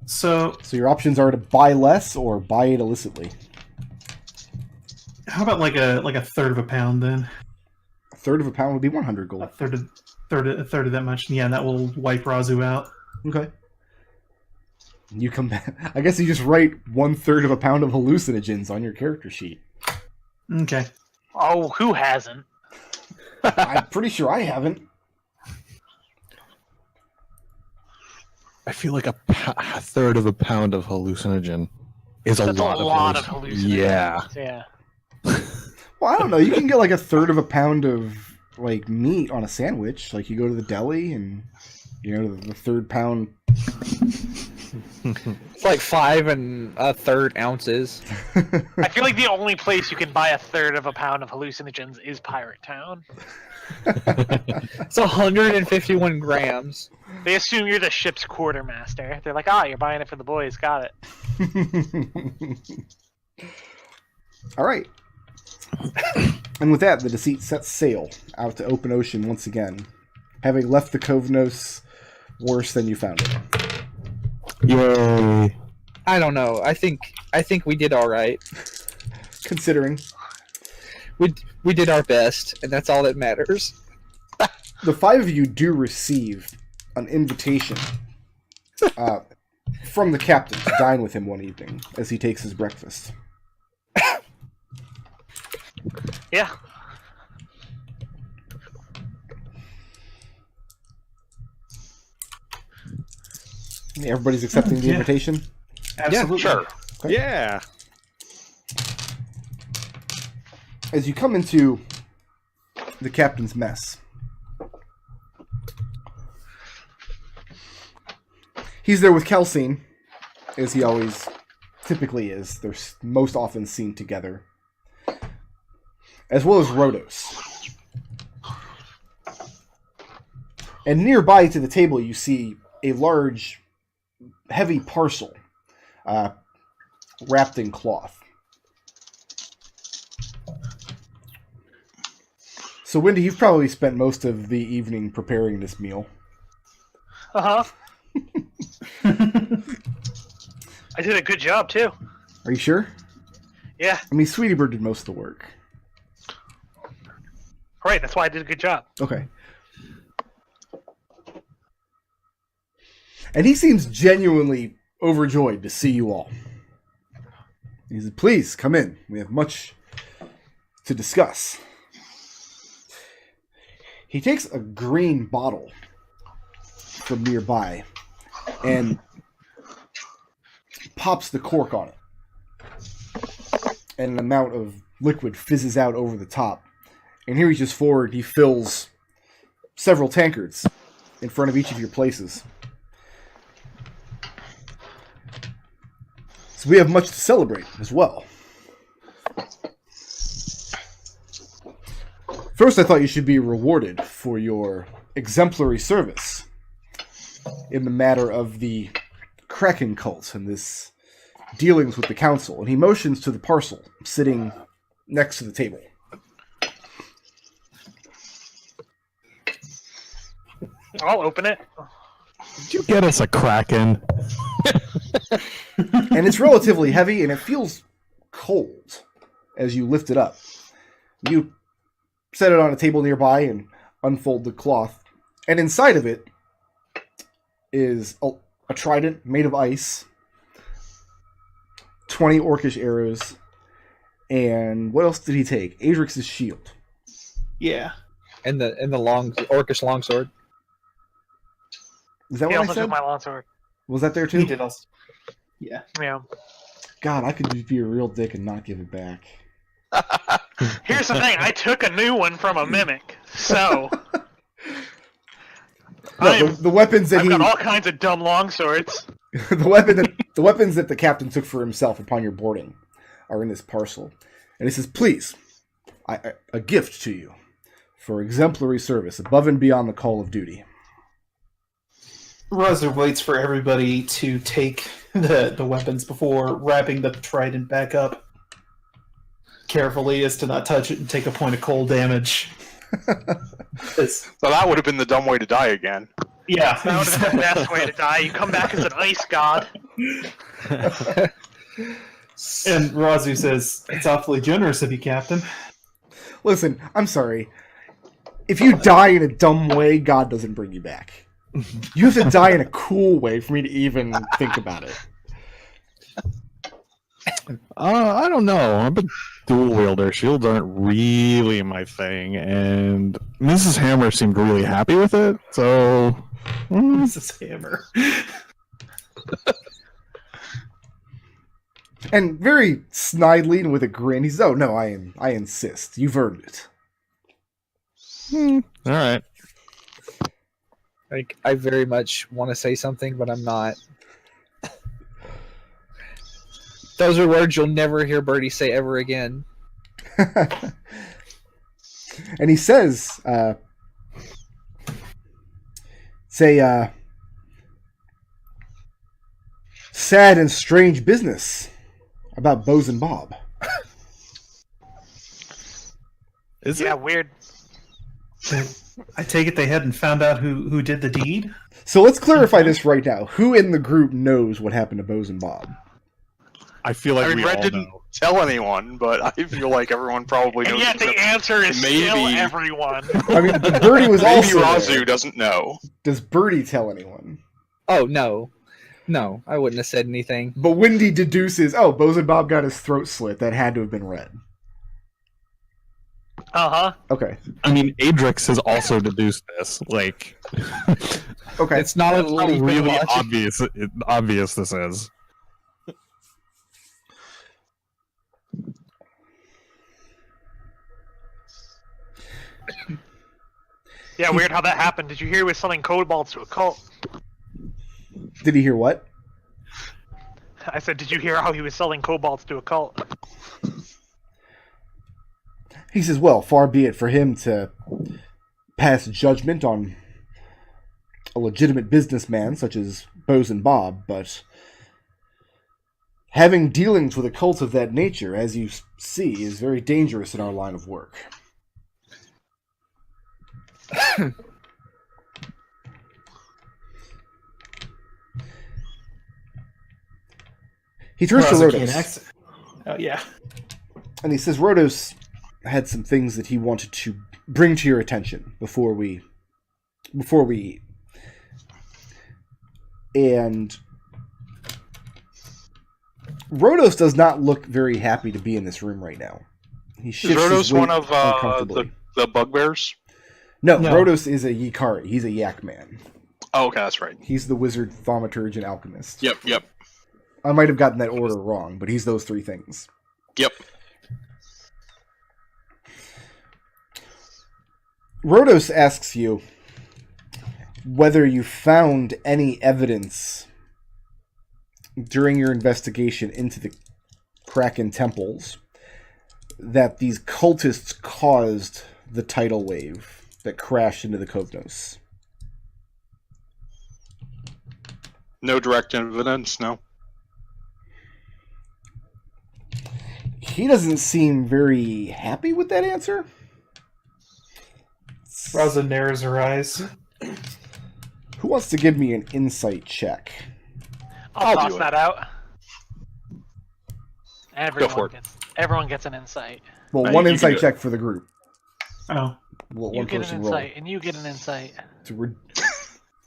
So your options are to buy less or buy it illicitly. how about like a third of a pound then? A third of a pound would be 100 gold. A third of that much. Yeah, and that will wipe Raazu out. Okay. You come back. I guess you just write 1/3 of a pound of hallucinogens on your character sheet. Okay. Oh, who hasn't? I'm pretty sure I haven't. I feel like a third of a pound of hallucinogen is That's a lot of hallucinogens. Yeah. Well, I don't know. You can get like a third of a pound of like meat on a sandwich. Like you go to the deli and the third pound. It's like 5 1/3 ounces. I feel like the only place you can buy a third of a pound of hallucinogens is Pirate Town. It's 151 grams. They assume you're the ship's quartermaster. They're like, you're buying it for the boys. Got it. All right. And with that, the Deceit sets sail out to open ocean once again, having left the Kovnos worse than you found it. Yay! I don't know. I think we did all right. Considering We did our best, and that's all that matters. the 5 of you do receive an invitation from the captain to dine with him one evening as he takes his breakfast. Yeah. Everybody's accepting the invitation? Absolutely. Yeah, sure. Okay. Yeah. As you come into the captain's mess, he's there with Kelsine, as he always typically is. They're most often seen together. As well as Rhodos. And nearby to the table you see a large, heavy parcel wrapped in cloth. So, Wendy, you've probably spent most of the evening preparing this meal. I did a good job, too. Are you sure? Yeah. I mean, Sweetie Bird did most of the work. Right, that's why I did a good job. Okay. And he seems genuinely overjoyed to see you all. He said, please, come in. We have much to discuss. He takes a green bottle from nearby and pops the cork on it. And an amount of liquid fizzes out over the top. And he reaches forward, he fills several tankards in front of each of your places. So we have much to celebrate as well. First, I thought you should be rewarded for your exemplary service in the matter of the Kraken cult and this dealings with the council. And he motions to the parcel sitting next to the table. I'll open it. Did you get us a Kraken? And it's relatively heavy, and it feels cold as you lift it up. You set it on a table nearby and unfold the cloth. And inside of it is a trident made of ice, 20 orcish arrows, and what else did he take? Adrex's shield. Yeah. And the orcish longsword. Is that He what I also said? took my longsword. Was that there too? He did also. Yeah. Yeah. God, I could just be a real dick and not give it back. Here's the thing. I took a new one from a mimic, so No, the weapons that I've got all kinds of dumb longswords. the weapons that the captain took for himself upon your boarding are in this parcel. And he says, please, a gift to you for exemplary service above and beyond the call of duty. Raazu waits for everybody to take the weapons before wrapping the trident back up carefully as to not touch it and take a point of cold damage. It's- So that would have been the dumb way to die again. yeah. That would have been the best way to die. You come back as an ice god. And Raazu says, "It's awfully generous of you, Captain." Listen, I'm sorry. If you die in a dumb way, God doesn't bring you back. You have to die in a cool way for me to even think about it. I don't know. I'm a dual wielder. Shields aren't really my thing, and Mrs. Hammer seemed really happy with it. So, This is Hammer. And very snidely and with a grin, he says, "Oh no, I insist. You've earned it." all right. Like, I very much want to say something, but I'm not. Those are words you'll never hear Birdie say ever again. And he says, sad and strange business about Bose and Bob. Is Yeah, it? weird. I take it they hadn't found out who did the deed? So let's clarify this right now. Who in the group knows what happened to Bose and Bob? I feel like I mean, we Red all didn't know. tell anyone, but I feel like everyone probably knows. And yet the except answer is still maybe- everyone. I mean, Birdie was maybe also Raazu there. doesn't know. Does Birdie tell anyone? Oh, no. No, I wouldn't have said anything. But Wendy deduces, oh, Bose and Bob got his throat slit. That had to have been Red. Uh-huh. Okay. I mean, Adrex has also deduced this. Like, Okay. It's not a how leap in really logic. obvious this is. Yeah, weird how that happened. Did you hear he was selling kobolds to a cult? Did he hear what? I said, did you hear how he was selling kobolds to a cult? He says, well, far be it for him to pass judgment on a legitimate businessman such as Bose and Bob, but having dealings with a cult of that nature, as you see, is very dangerous in our line of work. He turns to Raazu can't Rhodos, accent. Oh yeah. and he says, Rhodos had some things that he wanted to bring to your attention before we eat. And Rhodos does not look very happy to be in this room right now. He Is shifts his Rhodos weight one of uncomfortably. the bugbears? No, No. Rhodos is a Yikari. He's a yak man. Oh, okay, that's right. He's the wizard, thaumaturge, and alchemist. Yep. I might have gotten that order wrong, but he's those three things. Yep. Rhodos asks you whether you found any evidence during your investigation into the Kraken temples that these cultists caused the tidal wave that crashed into the Kovnos. No direct evidence, no. He doesn't seem very happy with that answer. Raazu narrows her eyes. Who wants to give me an insight check? I'll I'll do toss it. that out. for it. Everyone gets an insight. Well, You one can insight do it. check for the group. Oh, Well, You one get an person roll. insight, and you get an insight.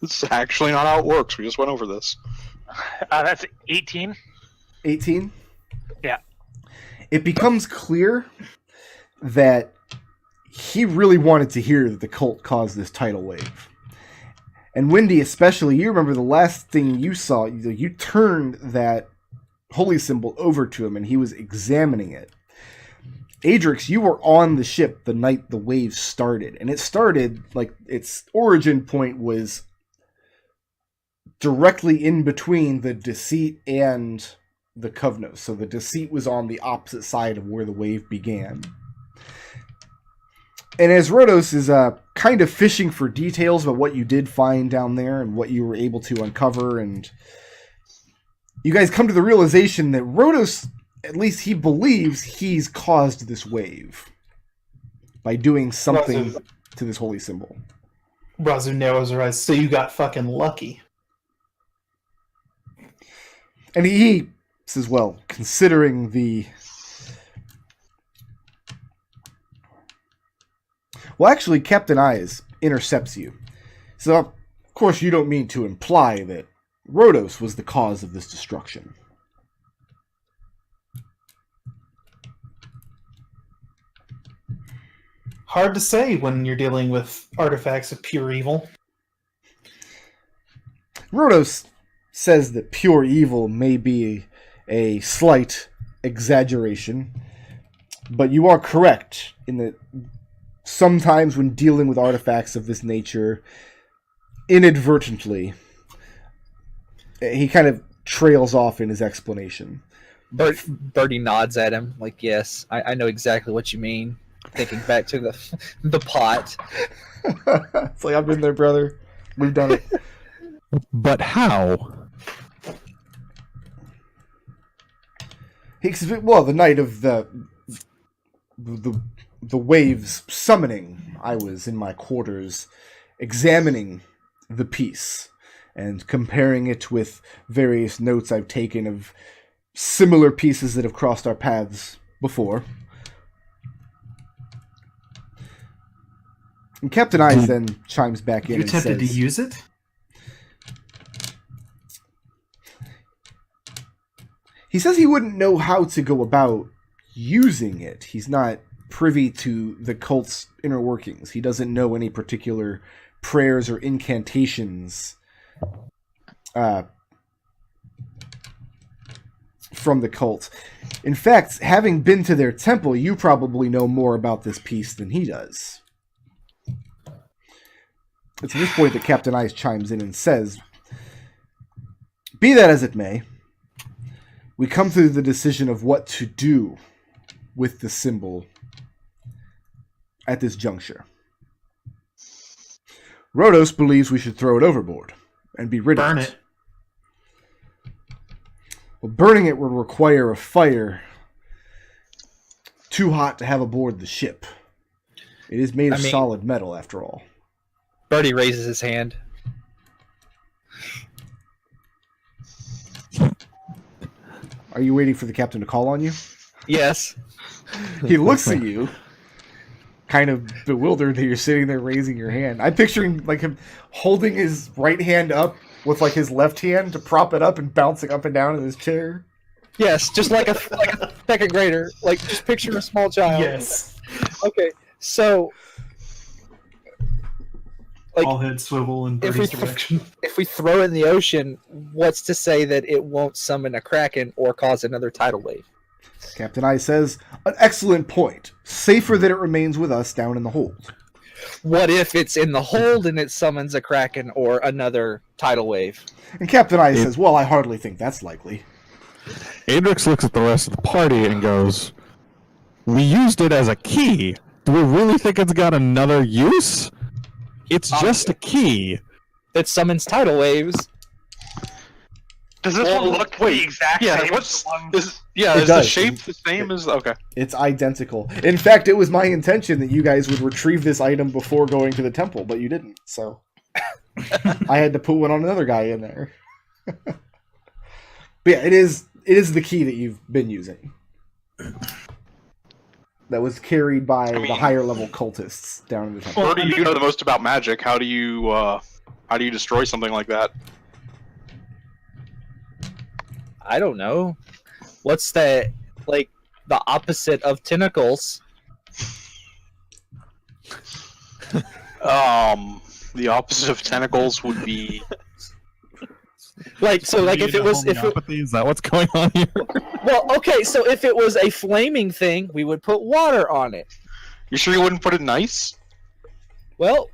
This is actually not how it works. We just went over this. That's 18. 18? Yeah. It becomes clear that he really wanted to hear that the cult caused this tidal wave. And Wendy, especially, you remember the last thing you saw, you turned that holy symbol over to him and he was examining it. Adrex, you were on the ship the night the wave started. And it started, like, its origin point was directly in between the Deceit and the Kovnos. So the Deceit was on the opposite side of where the wave began. And as Rhodos is kind of fishing for details about what you did find down there and what you were able to uncover, and you guys come to the realization that Rhodos, at least he believes he's caused this wave. by doing something Raazu. to this holy symbol. Raazu narrows her eyes. So you got fucking lucky. And he says, well, considering the... Well, actually, Captain Eyes intercepts you. So, of course, you don't mean to imply that Rhodos was the cause of this destruction. Hard to say when you're dealing with artifacts of pure evil. Rhodos says that pure evil may be a slight exaggeration, but you are correct in that sometimes when dealing with artifacts of this nature, inadvertently, he kind of trails off in his explanation. Birdie nods at him, like, yes, I know exactly what you mean. Thinking back to the pot. It's like, I've been there, brother. We've done it. But how? Well, the night of the waves summoning, I was in my quarters examining the piece and comparing it with various notes I've taken of similar pieces that have crossed our paths before. And Captain Eyes then chimes back in You and attempted says, to use it? he says he wouldn't know how to go about using it. He's not privy to the cult's inner workings. He doesn't know any particular prayers or incantations from the cult. In fact, having been to their temple, you probably know more about this piece than he does. It's at this point that Captain Ice chimes in and says, be that as it may, we come to the decision of what to do with the symbol at this juncture. Rhodos believes we should throw it overboard and be rid Burn of it. it. Well, burning it would require a fire too hot to have aboard the ship. It is made of solid metal, after all. Birdie raises his hand. Are you waiting for the captain to call on you? Yes. He looks at you, kind of bewildered that you're sitting there raising your hand. I'm picturing like him holding his right hand up with like his left hand to prop it up and bouncing up and down in his chair. Yes, just like a second grader. Like, just picture a small child. Yes. Okay, so... Like, All heads swivel in Birdie's direction. if we throw it in the ocean, what's to say that it won't summon a kraken or cause another tidal wave? Captain I says, an excellent point. Safer that it remains with us down in the hold. What if it's in the hold and it summons a kraken or another tidal wave? And Captain I says, well, I hardly think that's likely. Adrex looks at the rest of the party and goes, we used it as a key. Do we really think it's got another use? It's just a key. That summons tidal waves. Does this one look the exact Yeah, same? what's as the one? is It the does. shape the same as okay? It's identical. In fact, it was my intention that you guys would retrieve this item before going to the temple, but you didn't, so I had to put one on another guy in there. But yeah, it is the key that you've been using. That was carried by the higher level cultists down in the temple. Birdie, you know the most about magic. How do you destroy something like that? I don't know. What's the opposite of tentacles? The opposite of tentacles would be Like, so, like, if it was, is that what's going on here? well, okay, so if it was a flaming thing, we would put water on it. You sure you wouldn't put it in ice? Well,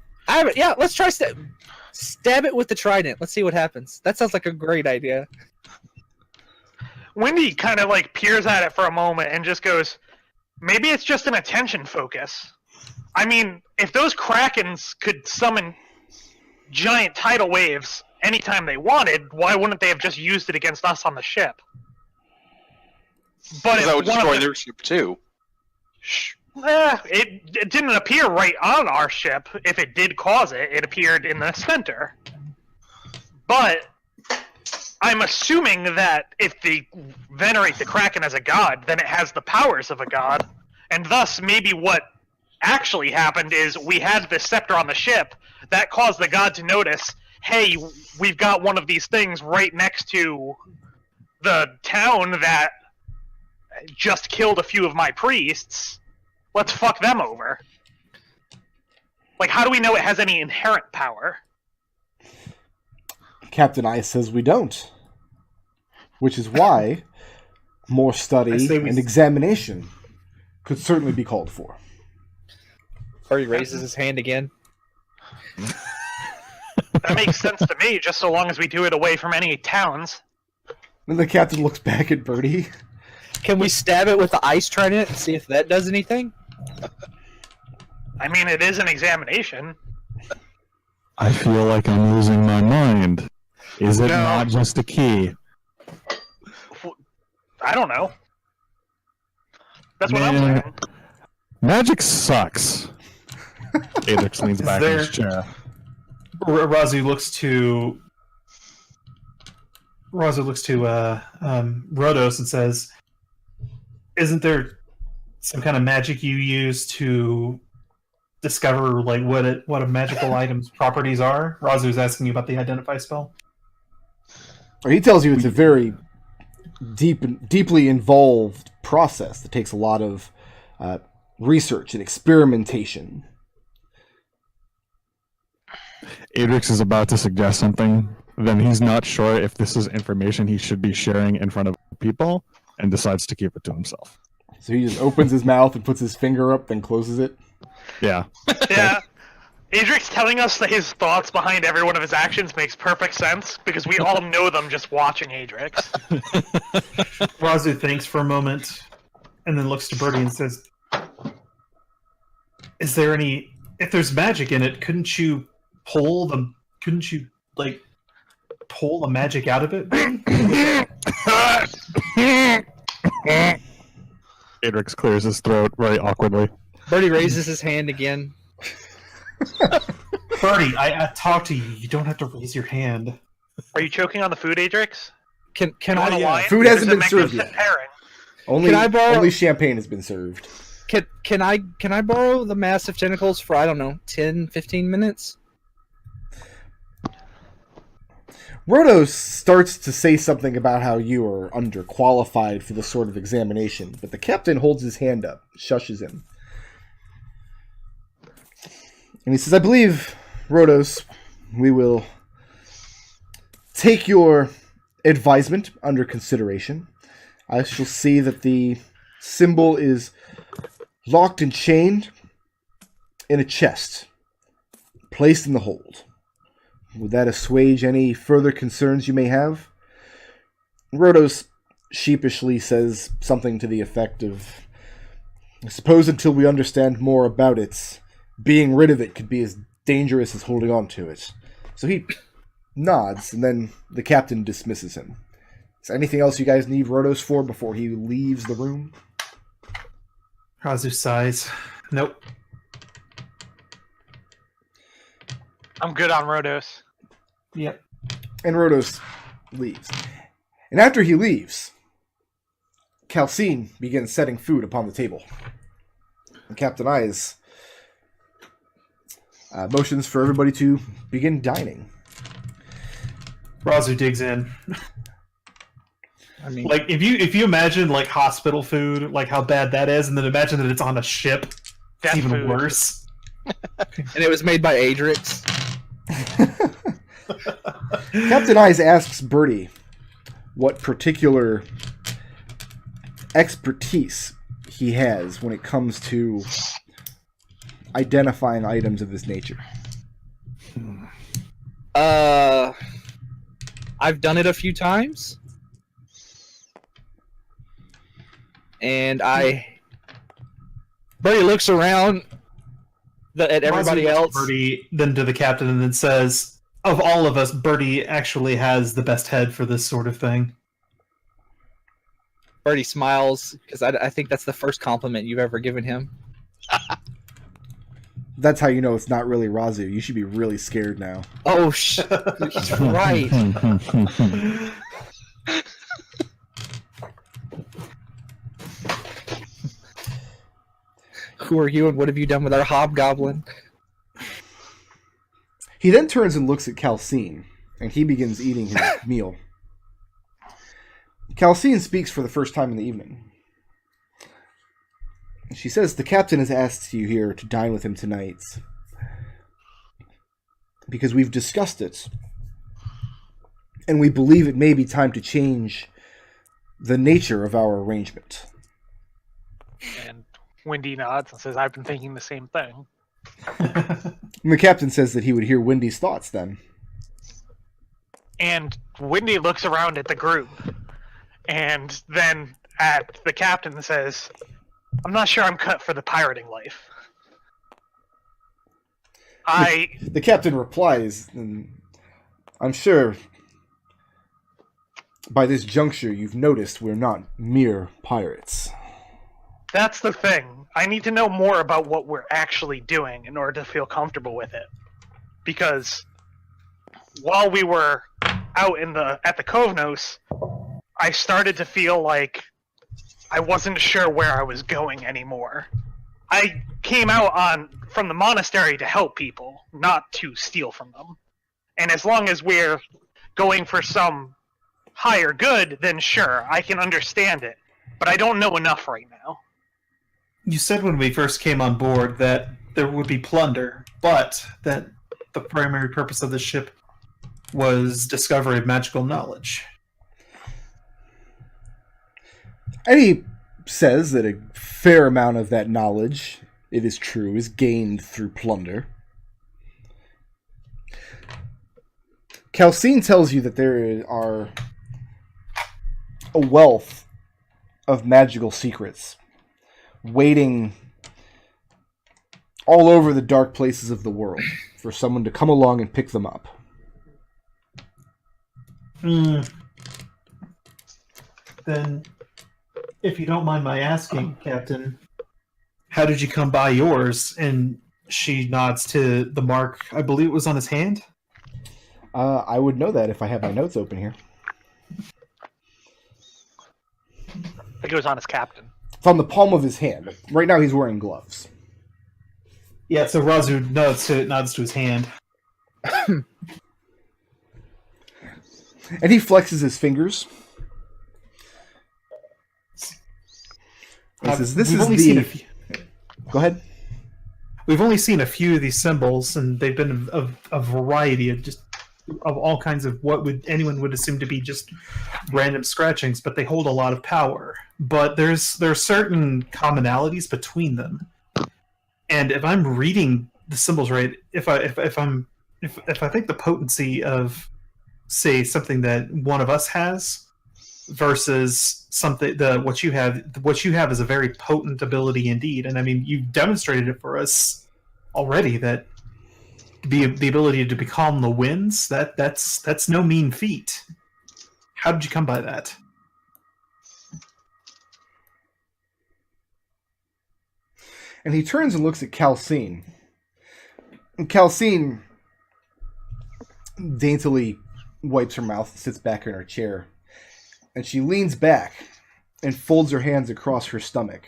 yeah, let's try stab it with the trident. Let's see what happens. That sounds like a great idea. Wendy kind of like peers at it for a moment and just goes, maybe it's just an attention focus. I mean, if those krakens could summon giant tidal waves anytime they wanted, why wouldn't they have just used it against us on the ship? But Because that would if one of destroy the- their ship too. It didn't appear right on our ship. If it did cause it, it appeared in the center. But I'm assuming that if they venerate the Kraken as a god, then it has the powers of a god. And thus, maybe what actually happened is we had the scepter on the ship that caused the god to notice, hey, we've got one of these things right next to the town that just killed a few of my priests. Let's fuck them over. Like, how do we know it has any inherent power? Captain Ice says we don't. Which is why more study and examination could certainly be called for. Birdie raises his hand again. That makes sense to me, just so long as we do it away from any towns. Then the captain looks back at Birdie. Can we stab it with the ice trident and see if that does anything? I mean, it is an examination. I feel like I'm losing my mind. Is it No. not just a key? I don't know. That's what I'm Man. saying. Magic sucks. Adrex leans back in his chair. Raazu looks to Rhodos and says, "Isn't there some kind of magic you use to discover like what a magical item's properties are?" Raazu's asking you about the identify spell. He tells you it's a very deeply involved process that takes a lot of research and experimentation. Adrex is about to suggest something, then he's not sure if this is information he should be sharing in front of people, and decides to keep it to himself. So he just opens his mouth and puts his finger up, then closes it. Yeah. Yeah. Adric's telling us that his thoughts behind every one of his actions makes perfect sense, because we all know them just watching Adrix. Raazu thinks for a moment, and then looks to Birdie and says, "Is there any? If there's magic in it, couldn't you pull the magic out of it?" Adrex clears his throat very awkwardly. Birdie raises his hand again. Birdie, I talked to you. You don't have to raise your hand. Are you choking on the food, Adrix? Can You want a I wine? Food hasn't There's a been served magnificent yet. pairing. Only, I borrow- only champagne has been served. can I borrow the massive tentacles for, I don't know, 10, 15 minutes? Rhodos starts to say something about how you are underqualified for this sort of examination, but the captain holds his hand up, shushes him. And he says, "I believe, Rhodos, we will take your advisement under consideration. I shall see that the symbol is locked and chained in a chest, placed in the hold. Would that assuage any further concerns you may have?" Rhodos sheepishly says something to the effect of, "I suppose until we understand more about it, being rid of it could be as dangerous as holding on to it." So he nods, and then the captain dismisses him. Is there anything else you guys need Rhodos for before he leaves the room? Raazu sighs. Nope. I'm good on Rhodos. Yep. And Rhodos leaves. And after he leaves, Calcine begins setting food upon the table. And Captain Eyes motions for everybody to begin dining. Raazu digs in. I mean, Like if you imagine like hospital food, like how bad that is, and then imagine that it's on a ship, it's Death even food. worse. and it was made by Adrex. Captain Eyes asks Birdie what particular expertise he has when it comes to identifying items of this nature. I've done it a few times. And Birdie looks around at everybody Raazu looks else. to Birdie, then to the captain, and then says, "Of all of us, Birdie actually has the best head for this sort of thing." Birdie smiles, because I think that's the first compliment you've ever given him. That's how you know it's not really Raazu. You should be really scared now. Oh, he's right. Who are you and what have you done with our hobgoblin? He then turns and looks at Calcine, and he begins eating his meal. Calcine speaks for the first time in the evening. She says, the captain has asked you here to dine with him tonight because we've discussed it, and we believe it may be time to change the nature of our arrangement. And Wendy nods and says, I've been thinking the same thing. And the captain says that he would hear Wendy's thoughts then. And Wendy looks around at the group, and then at the captain and says, I'm not sure I'm cut for the pirating life. The captain replies, I'm sure by this juncture you've noticed we're not mere pirates. That's the thing. I need to know more about what we're actually doing in order to feel comfortable with it. Because while we were out at the Kovnos, I started to feel like I wasn't sure where I was going anymore. I came out from the monastery to help people, not to steal from them. And as long as we're going for some higher good, then sure, I can understand it. But I don't know enough right now. You said when we first came on board that there would be plunder, but that the primary purpose of the ship was discovery of magical knowledge. And he says that a fair amount of that knowledge, it is true, is gained through plunder. Calcine tells you that there are a wealth of magical secrets waiting all over the dark places of the world for someone to come along and pick them up. Then, if you don't mind my asking, Captain, how did you come by yours? And she nods to the mark, I believe it was on his hand? I would know that if I had my notes open here. I think it was on his captain. It's on the palm of his hand. Right now he's wearing gloves. Yeah, so Raazu nods to his hand. And he flexes his fingers. He says, "This is the." Go ahead. We've only seen a few of these symbols, and they've been of a variety of all kinds of what anyone would assume to be just random scratchings, but they hold a lot of power. But there are certain commonalities between them, and if I'm reading the symbols right, if I think the potency of, say, something that one of us has versus something what you have is a very potent ability indeed. And I mean, you've demonstrated it for us already, that the ability to becalm the winds, that's no mean feat. How did you come by that? And he turns and looks at Calcine. And Calcine daintily wipes her mouth and sits back in her chair. And she leans back and folds her hands across her stomach.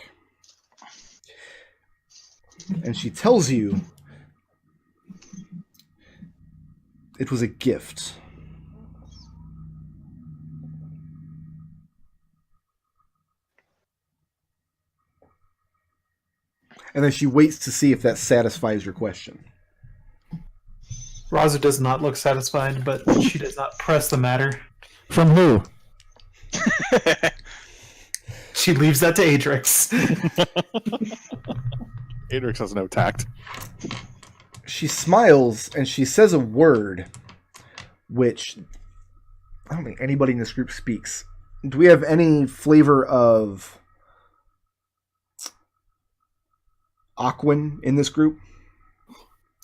And she tells you it was a gift. And then she waits to see if that satisfies your question. Raazu does not look satisfied, but she does not press the matter. From who? She leaves that to Adrex. Adrex has no tact. She smiles and she says a word which I don't think anybody in this group speaks. Do we have any flavor of Aquan in this group?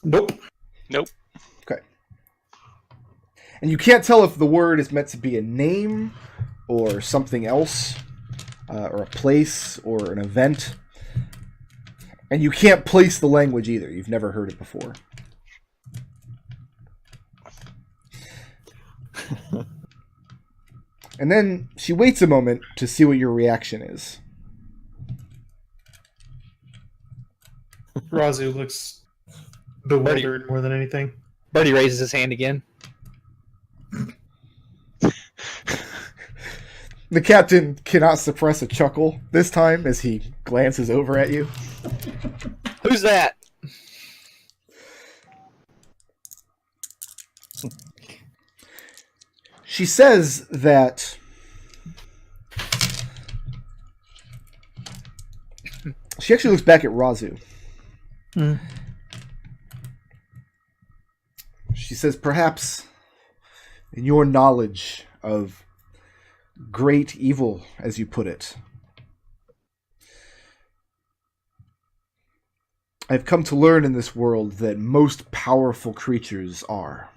Nope. Okay. And you can't tell if the word is meant to be a name or something else, or a place or an event. And you can't place the language either. You've never heard it before. And then she waits a moment to see what your reaction is. Raazu looks bewildered more than anything. Birdie raises his hand again. The captain cannot suppress a chuckle this time as he glances over at you. Who's that? She says that she actually looks back at Raazu. She says, perhaps in your knowledge of great evil, as you put it, I've come to learn in this world that most powerful creatures are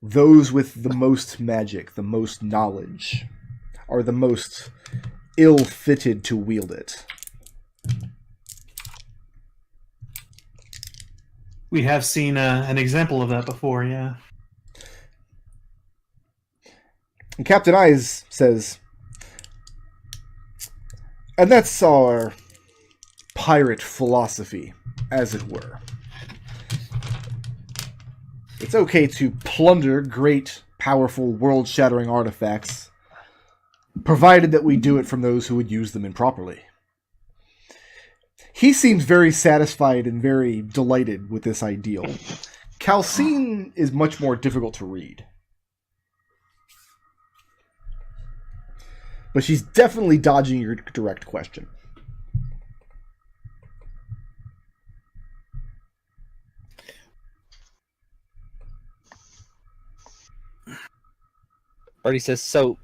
those with the most magic, the most knowledge, are the most ill-fitted to wield it. We have seen an example of that before, yeah. And Captain Eyes says, and that's our pirate philosophy, as it were. It's okay to plunder great, powerful, world-shattering artifacts, provided that we do it from those who would use them improperly. He seems very satisfied and very delighted with this ideal. Calcine is much more difficult to read. But she's definitely dodging your direct question. Birdie says, so,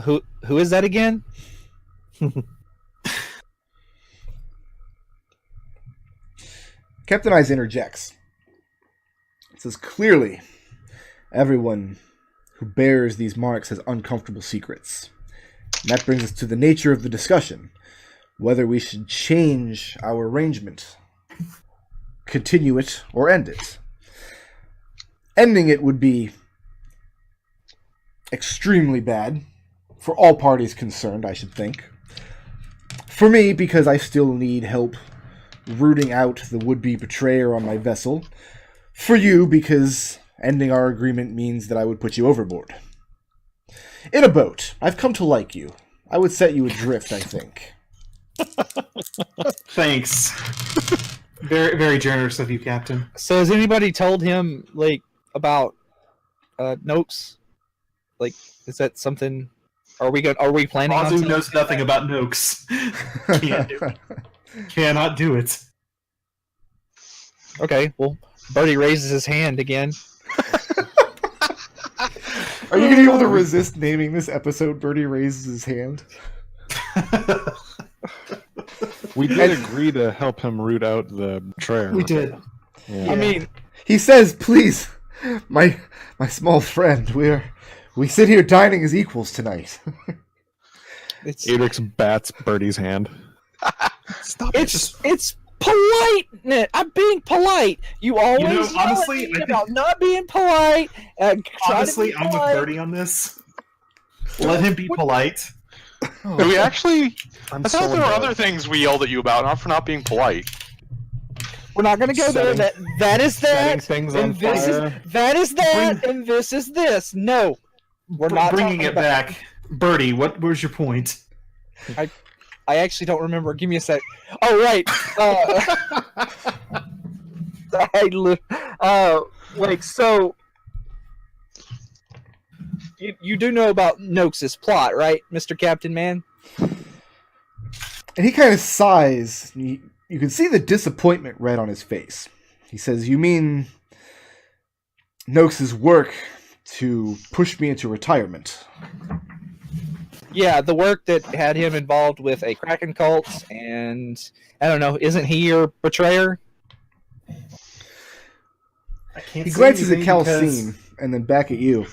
who is that again? Captain Eyes interjects. It says, clearly, everyone who bears these marks has uncomfortable secrets. And that brings us to the nature of the discussion, whether we should change our arrangement, continue it, or end it. Ending it would be extremely bad for all parties concerned, I should think. For me, because I still need help rooting out the would-be betrayer on my vessel. For you, because ending our agreement means that I would put you overboard. In a boat. I've come to like you. I would set you adrift, I think. Thanks. Very, very generous of you, Captain. So has anybody told him, like, about Noakes? Like, is that something? Are we planning on? Raazu knows nothing about Noakes. Can't do it. Cannot do it. Okay, well, Birdie raises his hand again. Are you going to be able to resist naming this episode Birdie Raises His Hand? We did agree to help him root out the betrayer. We did. Yeah. I mean, He says, please, my small friend, we sit here dining as equals tonight. it's Adrex bats Birdie's hand. Stop it's polite. I'm being polite. You always honestly, yell at me about not being polite. Honestly, I'm with Birdie on this. Let him be polite. Do we actually? I'm I thought so there were embarrassed. other things we yelled at you about, not for not being polite. We're not going to go there. That is Setting that. things And on this fire. is that is that. And this is this. No, we're not Bringing talking it about- back. Birdie, what was your point? I actually don't remember. Give me a sec. Oh, right. Wait, so you do know about Noakes' plot, right, Mr. Captain Man? And he kind of sighs. You can see the disappointment red on his face. He says, you mean Noakes' work to push me into retirement? Yeah, the work that had him involved with a Kraken cult, and I don't know, isn't he your betrayer? I can't He say glances at anything because- Calcine and then back at you.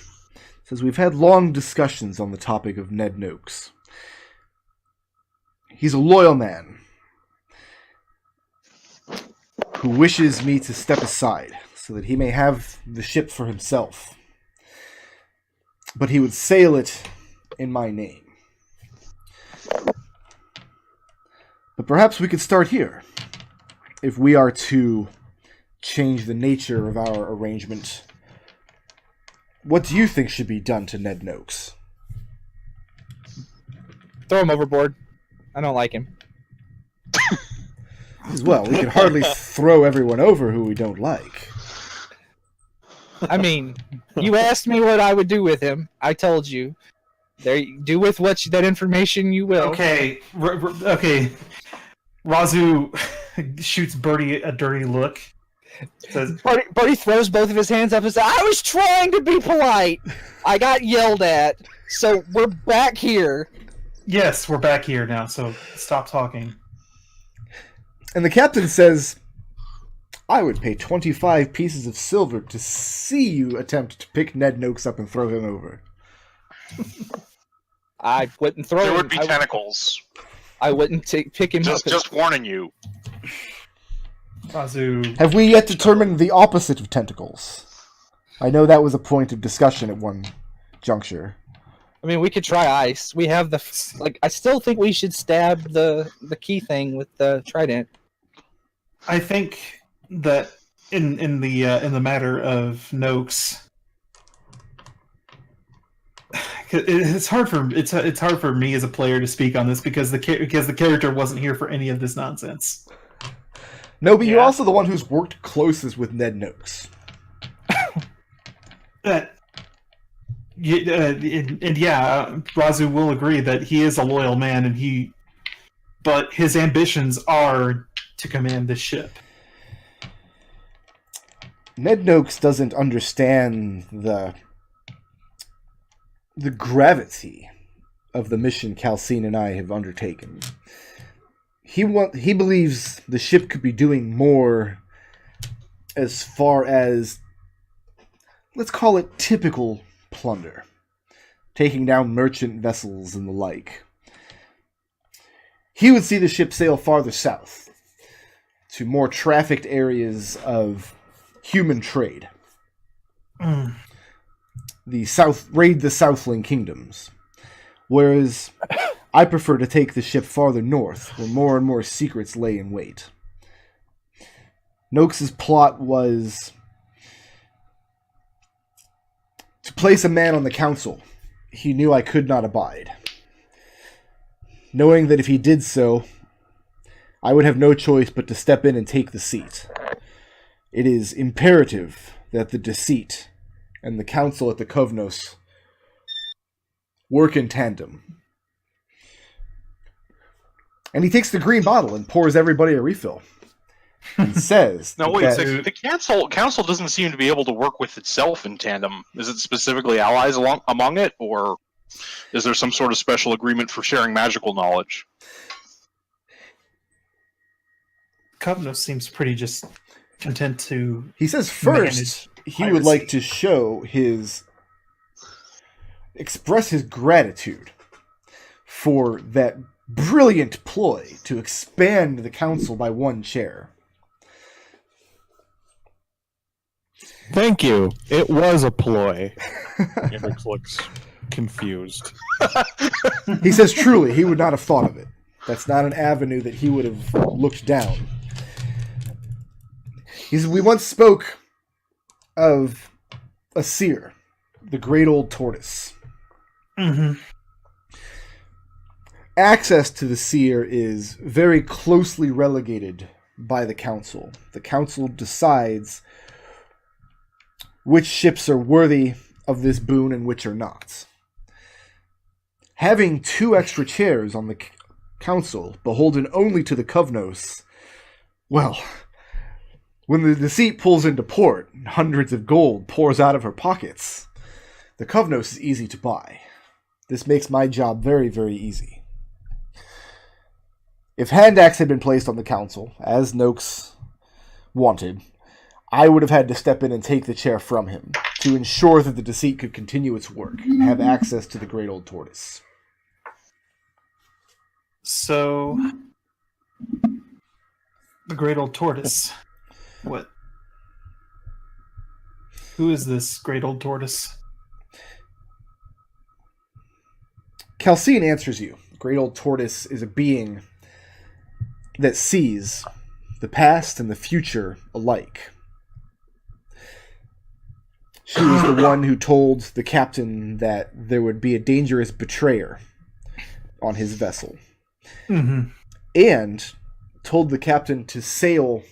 Says, we've had long discussions on the topic of Ned Noakes. He's a loyal man. who wishes me to step aside so that he may have the ship for himself. But he would sail it in my name. But perhaps we could start here, if we are to change the nature of our arrangement. What do you think should be done to Ned Noakes? Throw him overboard. I don't like him. As well, we can hardly throw everyone over who we don't like. I mean, you asked me what I would do with him. I told you. There, do with that information you will. Okay, okay. Raazu shoots Birdie a dirty look. Says, Birdie throws both of his hands up and says, I was trying to be polite. I got yelled at. So we're back here. yes, we're back here now, so stop talking. And the captain says, I would pay 25 pieces of silver to see you attempt to pick Ned Noakes up and throw him over. I wouldn't throw There him. would be tentacles. I wouldn't pick him up. Just warning you. Raazu, Have we yet determined the opposite of tentacles? I know that was a point of discussion at one juncture. I mean, we could try ice. We have I still think we should stab the key thing with the trident. I think that in the matter of Noakes, it's hard for me as a player to speak on this because the character wasn't here for any of this nonsense. No, but you're also the one who's worked closest with Ned Noakes. Raazu will agree that he is a loyal man, but his ambitions are to command this ship. Ned Noakes doesn't understand the gravity of the mission Calcine and I have undertaken. He believes the ship could be doing more as far as, let's call it, typical plunder. Taking down merchant vessels and the like. He would see the ship sail farther south, to more trafficked areas of human trade. Raid the Southling kingdoms. Whereas I prefer to take the ship farther north, where more and more secrets lay in wait. Noakes' plot was to place a man on the council he knew I could not abide. Knowing that if he did so, I would have no choice but to step in and take the seat. It is imperative that the deceit and the council at the Kovnos work in tandem. And he takes the green bottle and pours everybody a refill. And says... No, wait, that, the council doesn't seem to be able to work with itself in tandem. Is it specifically allies among it, or is there some sort of special agreement for sharing magical knowledge? Kovnos seems pretty just content to... He says first he would like to express his gratitude for that brilliant ploy to expand the council by one chair. Thank you. It was a ploy. Adrex looks confused. He says truly, he would not have thought of it. That's not an avenue that he would have looked down. He says, we once spoke of a seer, the great old tortoise. Mm-hmm. Access to the seer is very closely relegated by the council. The council decides which ships are worthy of this boon and which are not. Having 2 extra chairs on the council, beholden only to the Kovnos, well, when the deceit pulls into port and hundreds of gold pours out of her pockets, the Kovnos is easy to buy. This makes my job very, very easy. If Handax had been placed on the council, as Noakes wanted, I would have had to step in and take the chair from him to ensure that the deceit could continue its work and have access to the great old tortoise. So, the great old tortoise. What? Who is this great old tortoise? Calcine answers you. Great old tortoise is a being that sees the past and the future alike. She was the one who told the captain that there would be a dangerous betrayer on his vessel. Mm-hmm. And told the captain to sail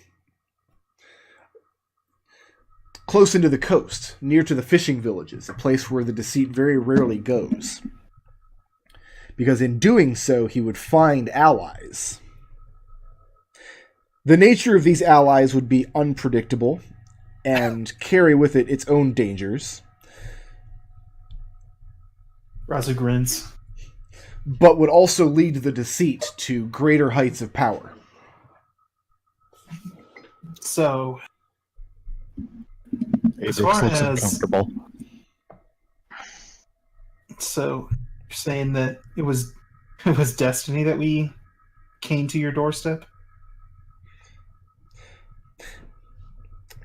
close into the coast, near to the fishing villages, a place where the deceit very rarely goes. Because in doing so, he would find allies. The nature of these allies would be unpredictable and carry with it its own dangers, Raazu grins. but would also lead the deceit to greater heights of power. So, Adrex far looks as- uncomfortable. so you're saying that it was destiny that we came to your doorstep?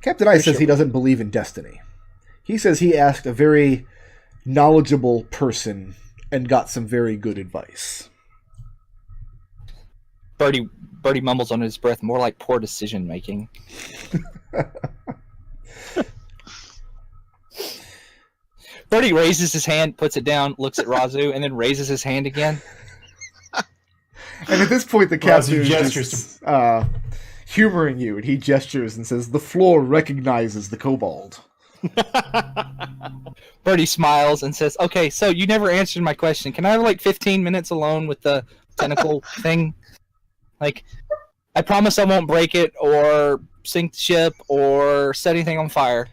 Captain Ice says he doesn't believe in destiny. He says he asked a very knowledgeable person and got some very good advice. Birdie mumbles under his breath, more like poor decision making. Birdie raises his hand, puts it down, looks at Raazu, and then raises his hand again. And at this point, the captain is gestures just, humoring you, and he gestures and says, "The floor recognizes the kobold." Birdie smiles and says, "Okay, so you never answered my question. Can I have like 15 minutes alone with the tentacle thing? Like, I promise I won't break it or sink the ship or set anything on fire."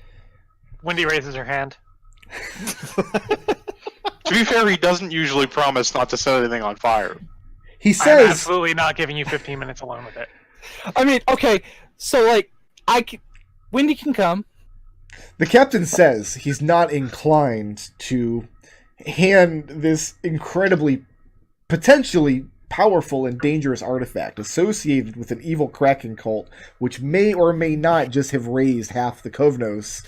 Wendy raises her hand. To be fair, he doesn't usually promise not to set anything on fire. He I'm says, absolutely not giving you 15 minutes alone with it. I mean, okay, so like, Wendy can come. the captain says he's not inclined to hand this incredibly, potentially powerful and dangerous artifact associated with an evil Kraken cult, which may or may not just have raised half the Kovnos,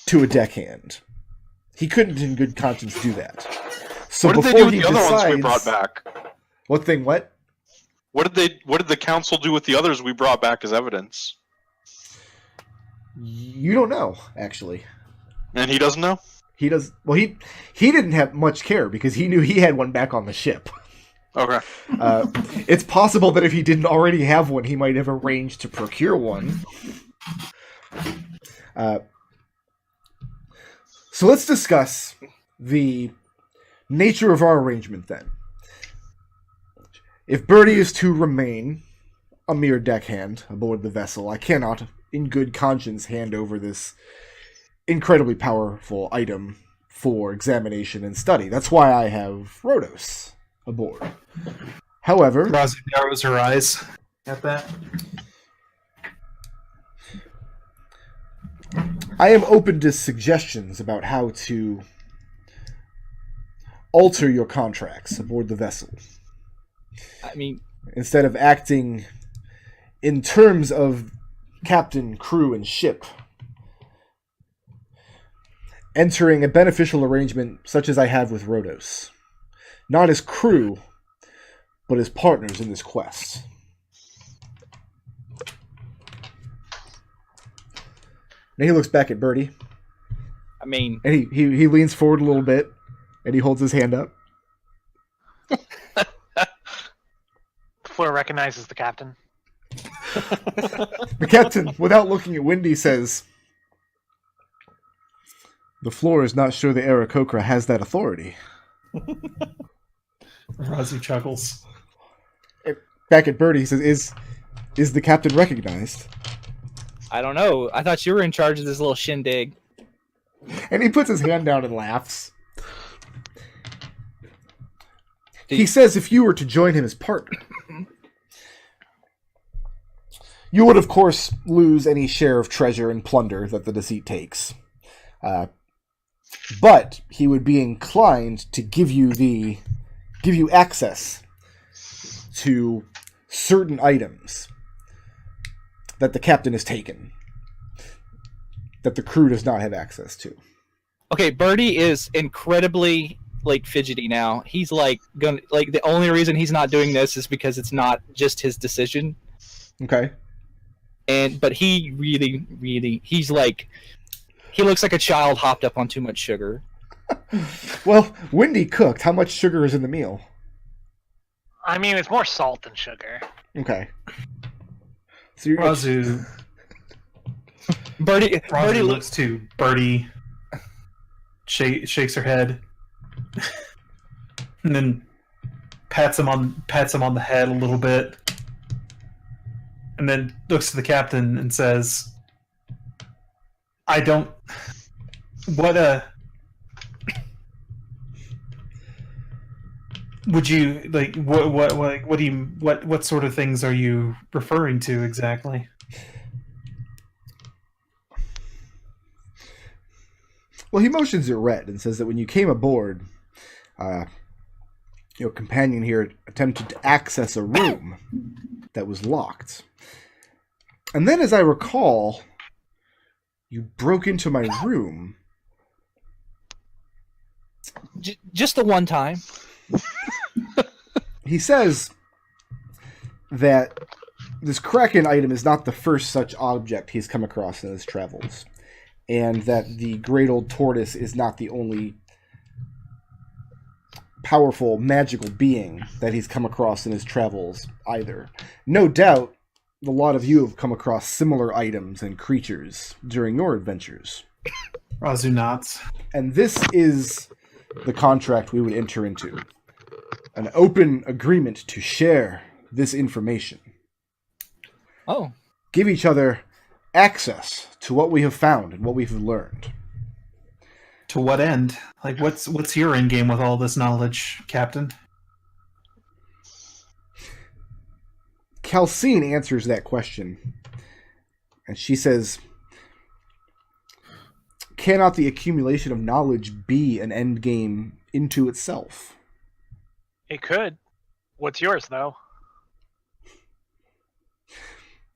to a deckhand. He couldn't in good conscience do that. So What did they before do with he the other ones we decides- brought back? What thing, what? What did the council do with the others we brought back as evidence? You don't know, actually. And he doesn't know? He does. Well, he didn't have much care because he knew he had one back on the ship. Okay. It's possible that if he didn't already have one, he might have arranged to procure one. So let's discuss the nature of our arrangement then. If Birdie is to remain a mere deckhand aboard the vessel, I cannot, in good conscience, hand over this incredibly powerful item for examination and study. That's why I have Rhodos aboard. However, Raazu narrows her eyes at that. I am open to suggestions about how to alter your contracts aboard the vessel. I mean, Instead of acting in terms of captain, crew, and ship, entering a beneficial arrangement such as I have with Rhodos. Not as crew, but as partners in this quest. Now he looks back at Birdie, I mean, and he leans forward a little bit, and he holds his hand up. The floor recognizes the captain. The captain, without looking at Wendy, says, "The floor is not sure the Aarakocra has that authority." Raazu chuckles. Back at Birdie, he says, Is the captain recognized?" I don't know. I thought you were in charge of this little shindig. And he puts his hand down and laughs. He says if you were to join him as partner, you would, of course, lose any share of treasure and plunder that the deceit takes. But he would be inclined to give you access to certain items that the captain has taken that the crew does not have access to. Okay, Birdie is incredibly fidgety now. He's gonna the only reason he's not doing this is because it's not just his decision. Okay. But he really he's he looks like a child hopped up on too much sugar. Well, Wendy cooked. How much sugar is in the meal? I mean, it's more salt than sugar. Okay. So you're Raazu Birdie looks to Birdie, shakes her head, and then pats him on the head a little bit, and then looks to the captain and says, "I don't. What would you like? What do you what sort of things are you referring to exactly?" Well, he motions at Red and says that when you came aboard, your companion here attempted to access a room that was locked. And then, as I recall, you broke into my room. just the one time. He says that this Kraken item is not the first such object he's come across in his travels, and that the Great Old Tortoise is not the only powerful magical being that he's come across in his travels either. No doubt, a lot of you have come across similar items and creatures during your adventures. Raazu nods. And this is the contract we would enter into. An open agreement to share this information. Oh. Give each other access to what we have found and what we've learned. To what end? Like, what's your end game with all this knowledge, Captain? Calcine answers that question, and she says, "Cannot the accumulation of knowledge be an end game into itself?" It could. What's yours, though?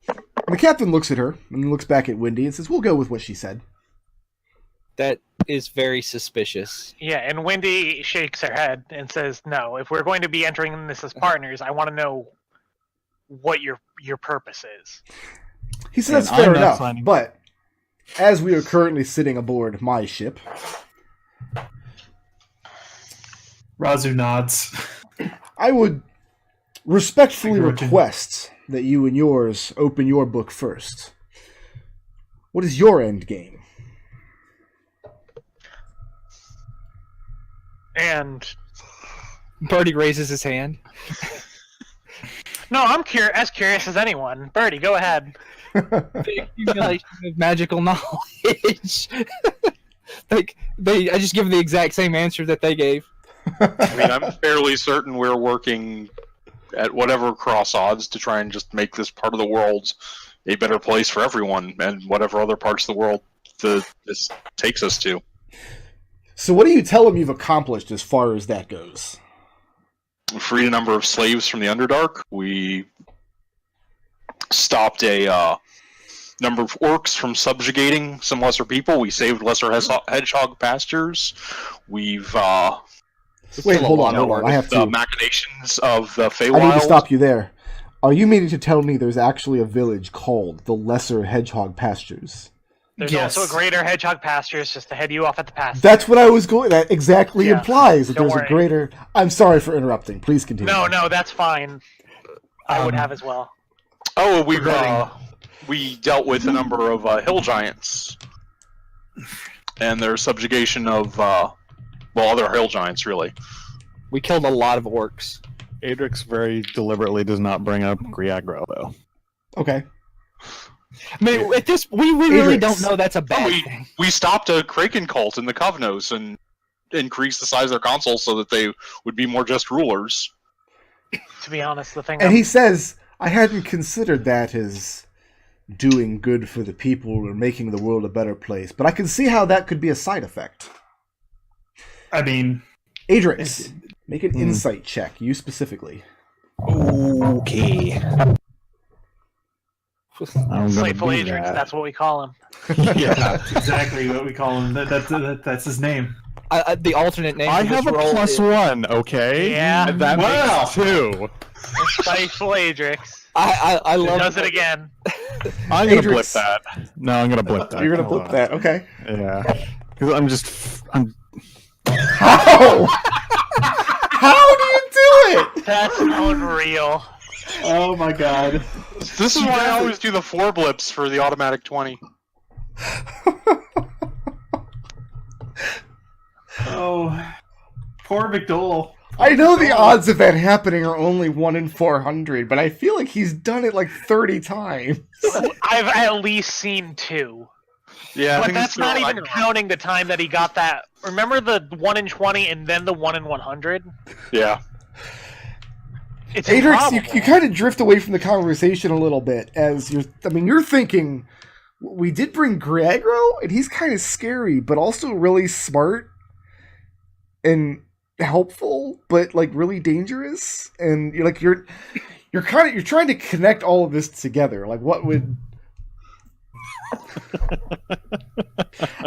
And the captain looks at her and looks back at Wendy and says, "We'll go with what she said." That is very suspicious. Yeah, and Wendy shakes her head and says, "No, if we're going to be entering this as partners, I want to know what your purpose is." He says, "That's And fair I'm not enough, signing- but as we are currently sitting aboard my ship..." Raazu nods. "I would respectfully Begrudging. request that you and yours open your book first. What is your end game?" And Birdie raises his hand. no, I'm as curious as anyone. Birdie, go ahead. The accumulation of magical knowledge. I just give them the exact same answer that they gave. I mean, I'm fairly certain we're working at whatever cross odds to try and just make this part of the world a better place for everyone, and whatever other parts of the world this takes us to. So what do you tell him you've accomplished as far as that goes? We freed a number of slaves from the Underdark. We stopped a number of orcs from subjugating some lesser people. We saved lesser hedgehog pastures. We've Wait, hold on. I have the to... machinations of the Feywild. I need to stop you there. Are you meaning to tell me there's actually a village called the Lesser Hedgehog Pastures? There's Yes. also a greater hedgehog pastures just to head you off at the pasture. That's what I was going... That exactly Yeah. implies that Don't there's worry. a greater... I'm sorry for interrupting. Please continue. No, that's fine. I would have as well. Oh, Regarding- we dealt with a number of hill giants and their subjugation of other hill giants, really. We killed a lot of orcs. Adrex very deliberately does not bring up Griagro, though. Okay. I mean, at this, we really Adrex. don't know that's a bad we, thing. we stopped a Kraken cult in the Kovnos and increased the size of their consuls so that they would be more just rulers. To be honest, the thing And he says, "I hadn't considered that as doing good for the people or making the world a better place, but I can see how that could be a side effect." I mean, Adrex, make an insight check, you specifically. Okay. I'm gonna Insightful do Adrex, that. that's what we call him. Yeah. That's exactly what we call him. That's his name. The alternate name. I for this have a role +1, okay? Yeah. And that Wow. makes 2. Insightful Adrex. I love Does it again. I'm gonna blip Adrex. that. No, I'm gonna blip that. You're gonna Hold blip on. that, okay? Yeah. Because I'm How? How do you do it? That's unreal. Oh my god. This is why I always do the 4 blips for the automatic 20. Oh, poor McDohl. I know the odds of that happening are only 1 in 400, but I feel like he's done it like 30 times. I've at least seen 2. Yeah, I But think that's not still- even counting the time that he got that. Remember the 1 in 20 and then the 1 in 100? Yeah. It's Adrex, you improbable. kind of drift away from the conversation a little bit as you're thinking, we did bring Griagro, and he's kind of scary, but also really smart and helpful, but like really dangerous. And you're trying to connect all of this together. Like, what would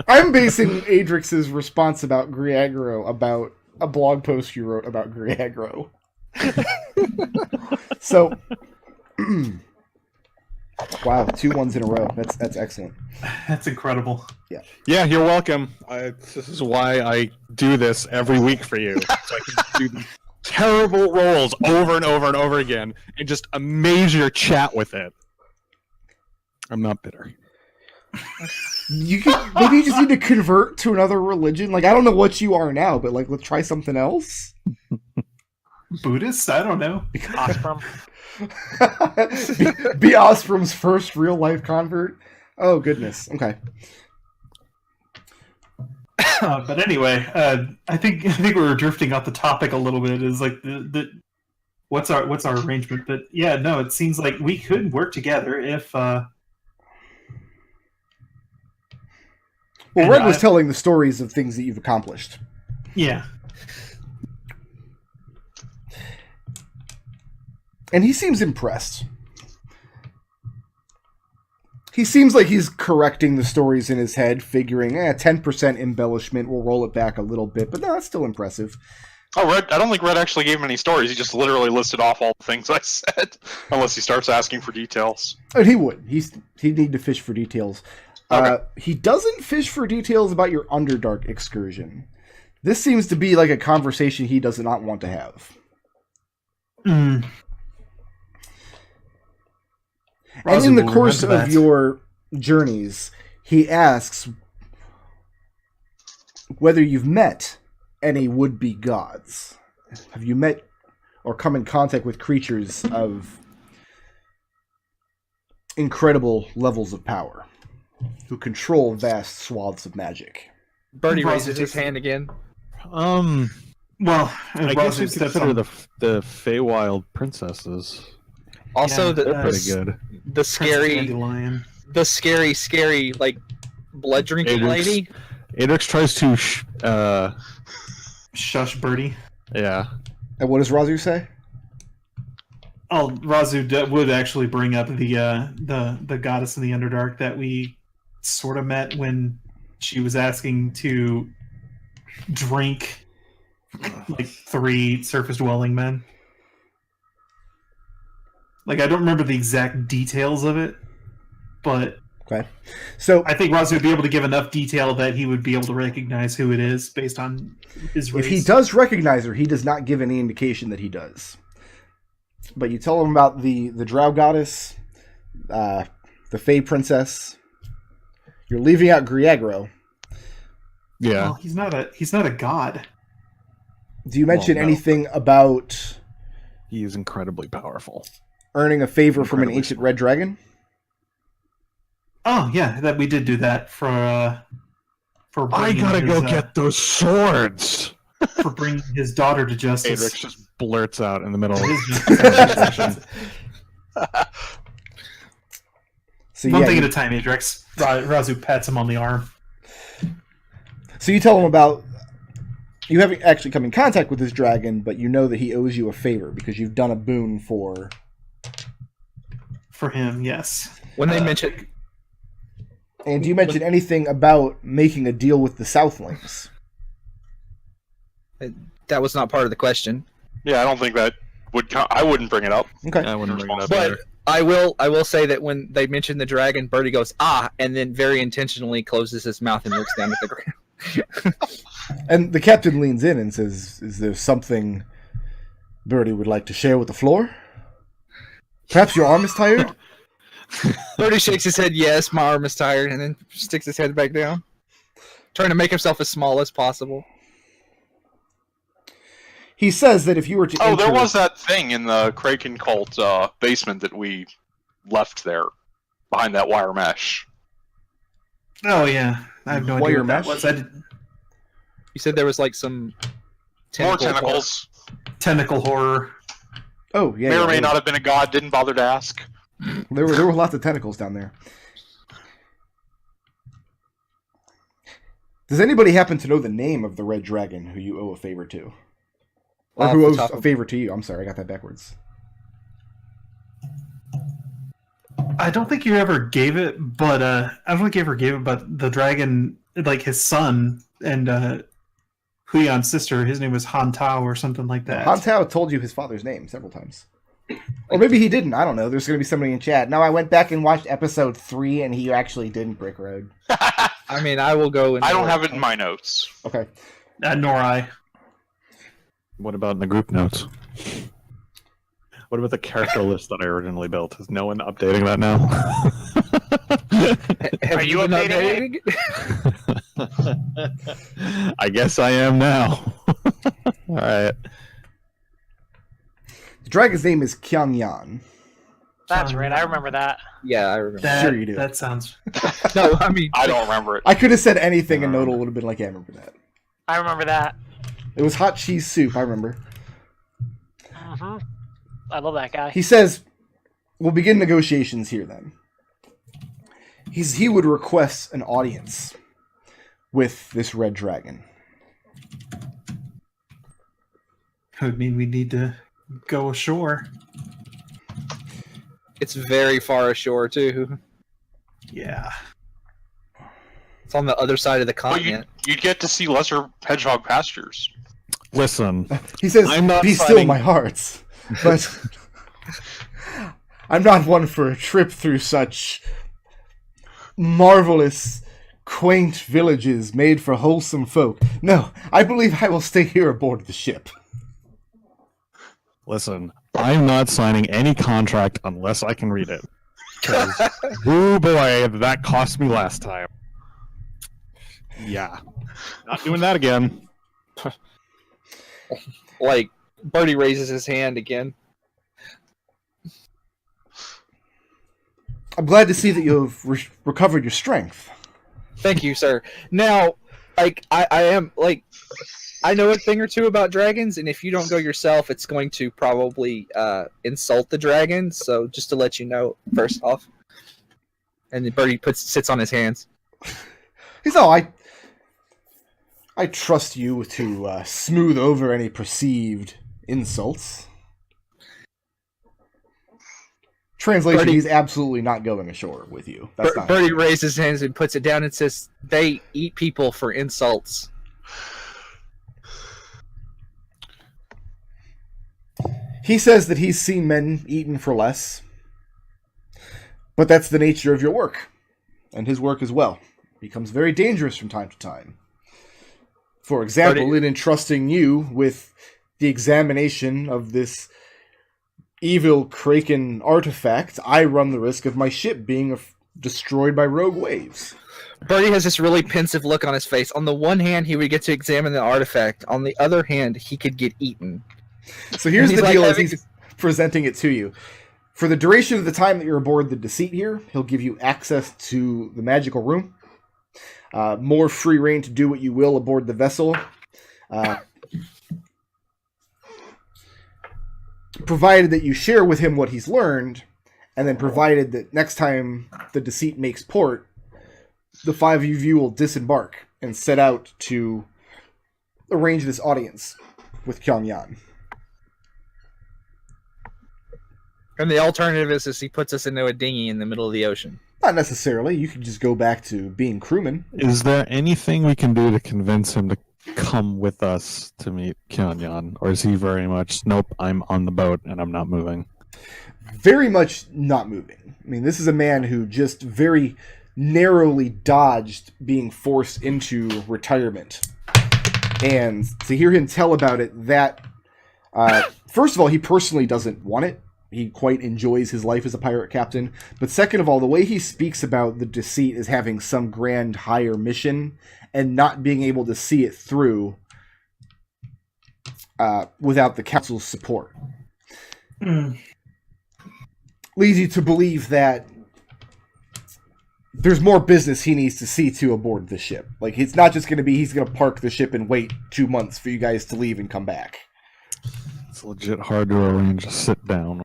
I'm basing Adrex's response about Griagro about a blog post you wrote about Griagro. So, wow, 2 1s in a row. That's excellent. That's incredible. Yeah, you're welcome. This is why I do this every week for you. So I can do these terrible rolls over and over and over again and just amaze your chat with it. I'm not bitter. Maybe you just need to convert to another religion. Like, I don't know what you are now, but like, let's try something else. Buddhist? I don't know. Osprey. be Osprum's first real life convert. Oh goodness. Okay. But anyway, I think we were drifting off the topic a little bit. Is like the what's our arrangement? But yeah, no, it seems like we could work together if. Well, and Red was telling the stories of things that you've accomplished. Yeah. And he seems impressed. He seems like he's correcting the stories in his head, figuring, 10% embellishment, we'll roll it back a little bit, but no, that's still impressive. Oh, Red, I don't think Red actually gave him any stories. He just literally listed off all the things I said. Unless he starts asking for details. And he would. He'd need to fish for details. Okay. He doesn't fish for details about your Underdark excursion. This seems to be like a conversation he does not want to have. Mm. And in the will course of remember that. your journeys, he asks whether you've met any would-be gods. Have you met or come in contact with creatures of incredible levels of power who control vast swaths of magic? Birdie Well, raises his hand again. Well, I guess you consider the Feywild princesses. Also, Yeah, They're pretty good. the scary, like blood drinking Adrex. lady. Adrex tries to Shush, Birdie. yeah. And what does Raazu say? Oh, Raazu would actually bring up the goddess in the Underdark that we sort of met when she was asking to drink like 3 surface dwelling men. Like, I don't remember the exact details of it, but Okay. So I think Raazu would be able to give enough detail that he would be able to recognize who it is based on his race. if he does recognize her, he does not give any indication that he does. But you tell him about the drow goddess, the Fey princess. You're leaving out Griagro. Yeah. Well, he's not a god. Do you mention Well, no. anything about He is incredibly powerful. earning a favor from an Incredibly ancient red dragon? Oh yeah, that we did do that for I bringing gotta his, go get those swords! for bringing his daughter to justice. Adrex just blurts out in the middle of His the justice. conversation. So One yeah, thing you, at a time, Adrex. Raazu pats him on the arm. so you tell him about you haven't actually come in contact with this dragon, but you know that he owes you a favor because you've done a boon for. For him, yes. When they mentioned... And do you mention anything about making a deal with the Southlings? That was not part of the question. Yeah, I don't think that would count. I wouldn't bring it up. Okay. I wouldn't bring it up But either. I will say that when they mentioned the dragon, Birdie goes, ah, and then very intentionally closes his mouth and looks down at the ground. And the captain leans in and says, "Is there something Birdie would like to share with the floor? Perhaps your arm is tired?" Birdie shakes his head, yes, my arm is tired, and then sticks his head back down. Trying to make himself as small as possible. He says that if you were to Oh, there enter- was that thing in the Kraken cult basement that we left there, behind that wire mesh. Oh yeah, I have no idea Wire what that mesh? was. I did You said there was like some More tentacle tentacles. tentacle horror. Oh, yeah. May or yeah, may there not have been a god. Didn't bother to ask. There were lots of tentacles down there. Does anybody happen to know the name of the red dragon who you owe a favor to? Or Off who the owes top a of- favor to you? I'm sorry, I got that backwards. I don't think you ever gave it, but I don't think you ever gave it. But the dragon, like his son and Huyan's sister, his name was Han Tao or something like that. Han Tao told you his father's name several times. Or maybe he didn't. I don't know. There's going to be somebody in chat. No, I went back and watched episode 3, and he actually didn't Brick Road. I mean, I will go and... I don't have it in my notes. Okay. Nor I. What about in the group notes? What about the character list that I originally built? Is no one updating that now? Have Are you been updating updating? I guess I am now. All right. The dragon's name is Kyang-yan. That's right. I remember that. Yeah, I remember. That, Sure you do. That sounds. No, I mean... I don't remember it. I could have said anything, and Nodal would have been like, yeah, I remember that. I remember that. It was hot cheese soup, I remember. Hmm. I love that guy. He says, we'll begin negotiations here then. He would request an audience with this red dragon. Would mean we need to go ashore. It's very far ashore, too. Yeah. It's on the other side of the Well, continent. you'd get to see lesser hedgehog pastures. Listen, He says, I'm not be still fighting- my hearts. But I'm not one for a trip through such marvelous, quaint villages made for wholesome folk. No, I believe I will stay here aboard the ship. listen. I'm not signing any contract unless I can read it. 'Cause, oh boy, that cost me last time. Yeah, not doing that again. Like, Birdie raises his hand again. I'm glad to see that you've recovered your strength. Thank you, sir. Now, like, I am, like, I know a thing or two about dragons, and if you don't go yourself, it's going to probably insult the dragon, so just to let you know, first off. And then Birdie sits on his hands. He's all, I trust you to smooth over any perceived insults. Translation, Birdie- he's absolutely not going ashore with you. That's not Birdie raises his hands and puts it down and says, they eat people for insults. He says that he's seen men eaten for less. But that's the nature of your work. And his work as well. It becomes very dangerous from time to time. For example, in entrusting you with the examination of this evil Kraken artifact, I run the risk of my ship being destroyed by rogue waves. Birdie has this really pensive look on his face. On the one hand, he would get to examine the artifact. On the other hand, he could get eaten. So here's He's the like deal as having- he's presenting it to you. For the duration of the time that you're aboard the Deceit here, he'll give you access to the magical room. More free reign to do what you will aboard the vessel. Provided that you share with him what he's learned, and then provided that next time the Deceit makes port, the five of you will disembark and set out to arrange this audience with Kyung-yan. And the alternative is he puts us into a dinghy in the middle of the ocean. Not necessarily. You could just go back to being crewmen. Is there anything we can do to convince him to come with us to meet Kyonyan? Or is he very much, nope, I'm on the boat and I'm not moving? Very much not moving. I mean, this is a man who just very narrowly dodged being forced into retirement. And to hear him tell about it, first of all, he personally doesn't want it. He quite enjoys his life as a pirate captain. But second of all, the way he speaks about the deceit as having some grand higher mission and not being able to see it through without the council's support. Leads you to believe that there's more business he needs to see to aboard the ship. Like, it's not just going to be he's going to park the ship and wait 2 months for you guys to leave and come back. It's legit hard to arrange a sit down.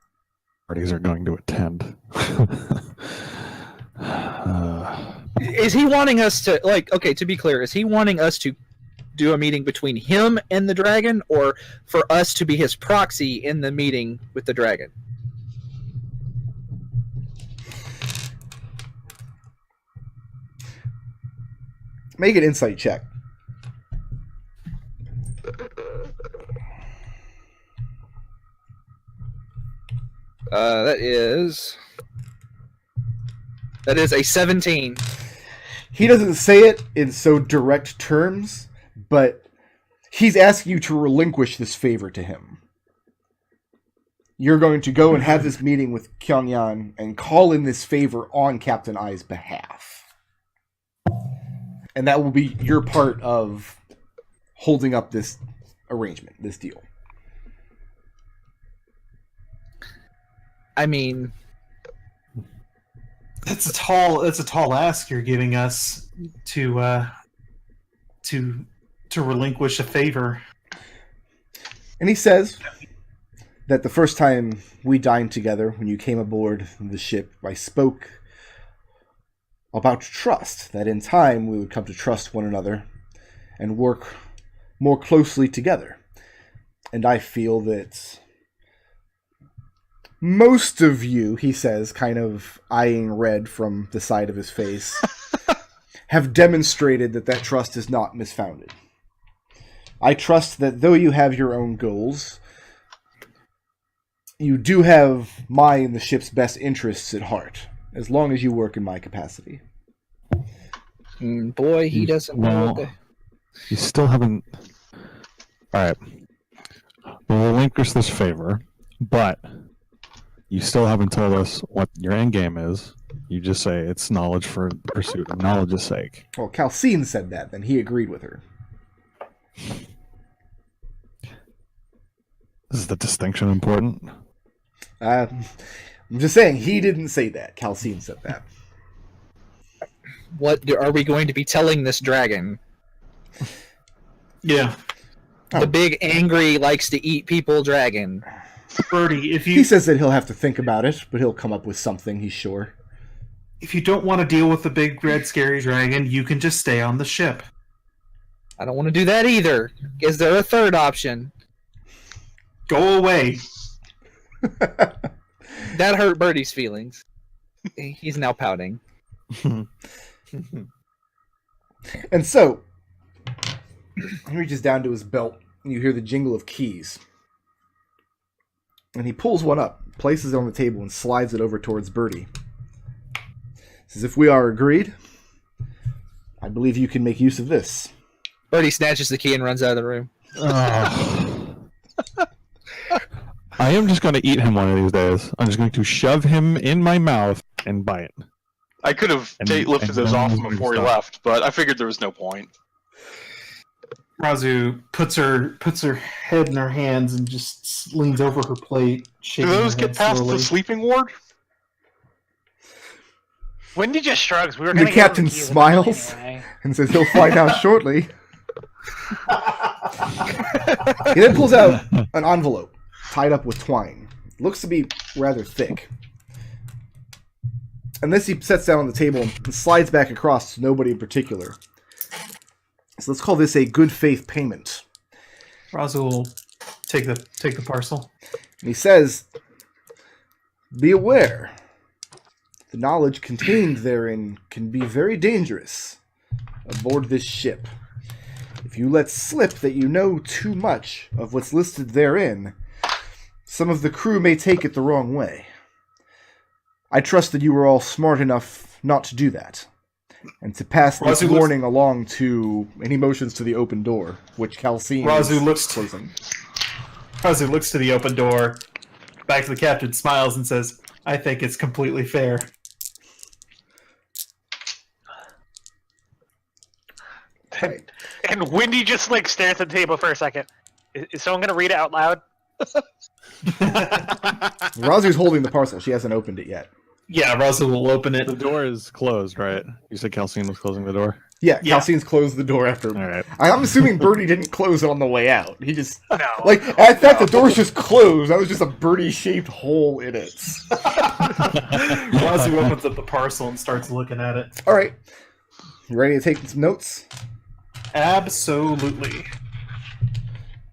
Parties are going to attend. Is he wanting us to, like, okay, to be clear, is he wanting us to do a meeting between him and the dragon, or for us to be his proxy in the meeting with the dragon? Make an insight check. That is a 17. He doesn't say it in so direct terms, but he's asking you to relinquish this favor to him. You're going to go and have this meeting with Kyonyan and call in this favor on Captain I's behalf. And that will be your part of holding up this arrangement, this deal. I mean, That's a tall ask you're giving us to relinquish a favor. And he says that the first time we dined together, when you came aboard the ship, I spoke about trust, that in time we would come to trust one another and work more closely together. And I feel that most of you, he says, kind of eyeing red from the side of his face, have demonstrated that that trust is not misfounded. I trust that though you have your own goals, you do have my and the ship's best interests at heart, as long as you work in my capacity. boy, he doesn't know what the... You still haven't... Alright. We'll relinquish this favor, but you still haven't told us what your end game is. You just say it's knowledge for the pursuit of knowledge's sake. Well, Calcine said that, then he agreed with her. Is the distinction important? I'm just saying, he didn't say that. Calcine said that. What are we going to be telling this dragon? Yeah. The big, angry, likes to eat people dragon. Birdie, if He you says that he'll have to think about it, but he'll come up with something, he's sure. don't want to deal with the big red scary dragon, you can just stay on the ship. I don't want to do that either. Is there a third option? Go away. That hurt Birdie's feelings. He's now pouting. And so, he reaches down to his belt, and you hear the jingle of keys. And he pulls one up, places it on the table, and slides it over towards Birdie. Says, if we are agreed, I believe you can make use of this. Birdie snatches the key and runs out of the room. I am just going to eat him one of these days. I'm just going to shove him in my mouth and bite. I could have lifted those off him before he left, but I figured there was no point. Raazu puts her head in her hands and just leans over her plate, Do shaking those her get head past slowly. the sleeping ward? Wendy just shrugs. We were The going to captain smiles and says he'll find out shortly. He then pulls out an envelope tied up with twine. Looks to be rather thick. And this he sets down on the table and slides back across to nobody in particular. So let's call this a good faith payment. Raazu will take the parcel. And he says Be aware. The knowledge contained therein can be very dangerous aboard this ship. If you let slip that you know too much of what's listed therein, some of the crew may take it the wrong way. I trust that you were all smart enough not to do that, and to pass this warning along to any motions to the open door, which Calcine is closing. Raazu looks to the open door, back to the captain, smiles, and says, "I think it's completely fair." And Wendy just like stares at the table for a second. Is someone gonna read it out loud? Raazu's holding the parcel. She hasn't opened it yet. Yeah, Raazu will open it. The door is closed, right? You said Calcine was closing the door? Yeah, Calcine's closed the door after. All right. I'm assuming Birdie didn't close it on the way out. He just... No. Like, at that, the door's just closed. That was just a birdie-shaped hole in it. Raazu opens up the parcel and starts looking at it. All right. You ready to take some notes? Absolutely.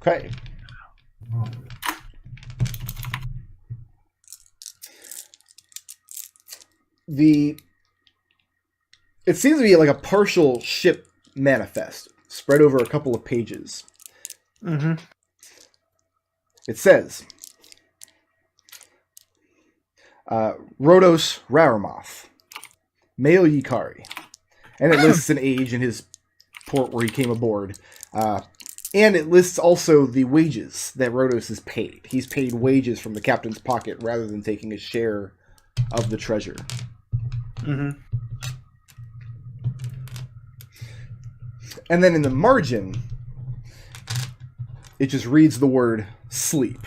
Okay. It seems to be like a partial ship manifest spread over a couple of pages. Mm-hmm. It says, Rhodos Raramoth, male Yikari. And it lists an age in his port where he came aboard. And it lists also the wages that Rhodos is paid. He's paid wages from the captain's pocket rather than taking a share of the treasure. Mm-hmm. And then in the margin, it just reads the word sleep.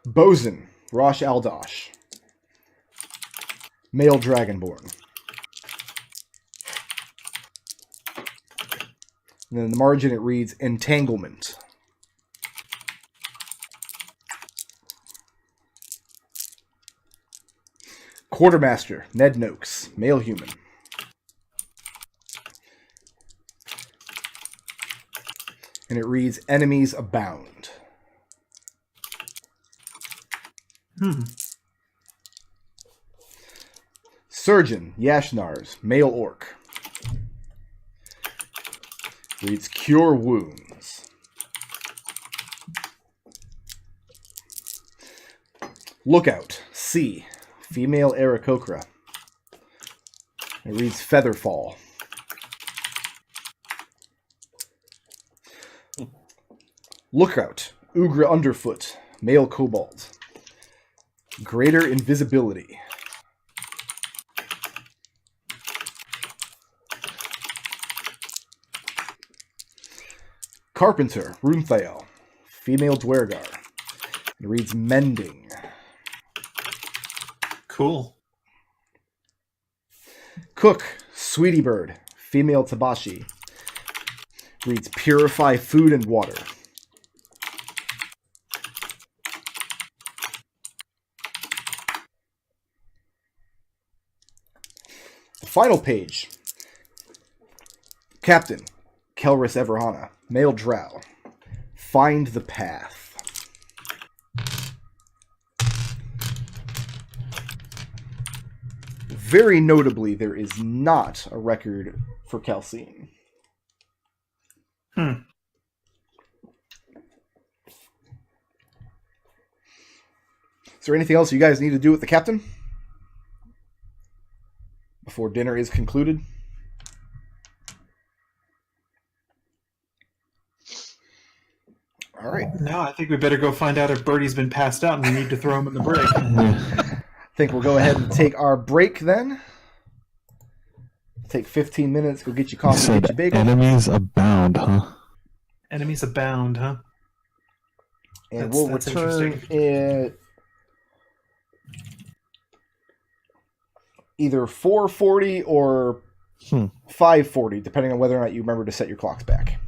Bosun, Rosh Aldosh, male Dragonborn. And then in the margin it reads entanglement. Quartermaster, Ned Noakes, male human. And it reads enemies abound. Surgeon, Yashnars, male orc. Reads cure wounds. Lookout, C, female Aarakocra. It reads featherfall. Lookout, Ugra Underfoot, male Kobold. Greater invisibility. Carpenter, Runthael, female Dwergar. It reads mending. Cool. Cook, Sweetie Bird, female Tabashi. Reads purify food and water. The final page. Captain, Kelris Everhana, male drow. Find the path. Very notably, there is not a record for Calcine. Is there anything else you guys need to do with the captain before dinner is concluded? All right. No, I think we better go find out if Birdie's been passed out and we need to throw him in the break. I think we'll go ahead and take our break then. Take 15 minutes, go get your coffee, get your bagel. Enemies abound, huh? Enemies abound, huh? And That's we'll return at either 4:40 or 5:40, depending on whether or not you remember to set your clocks back.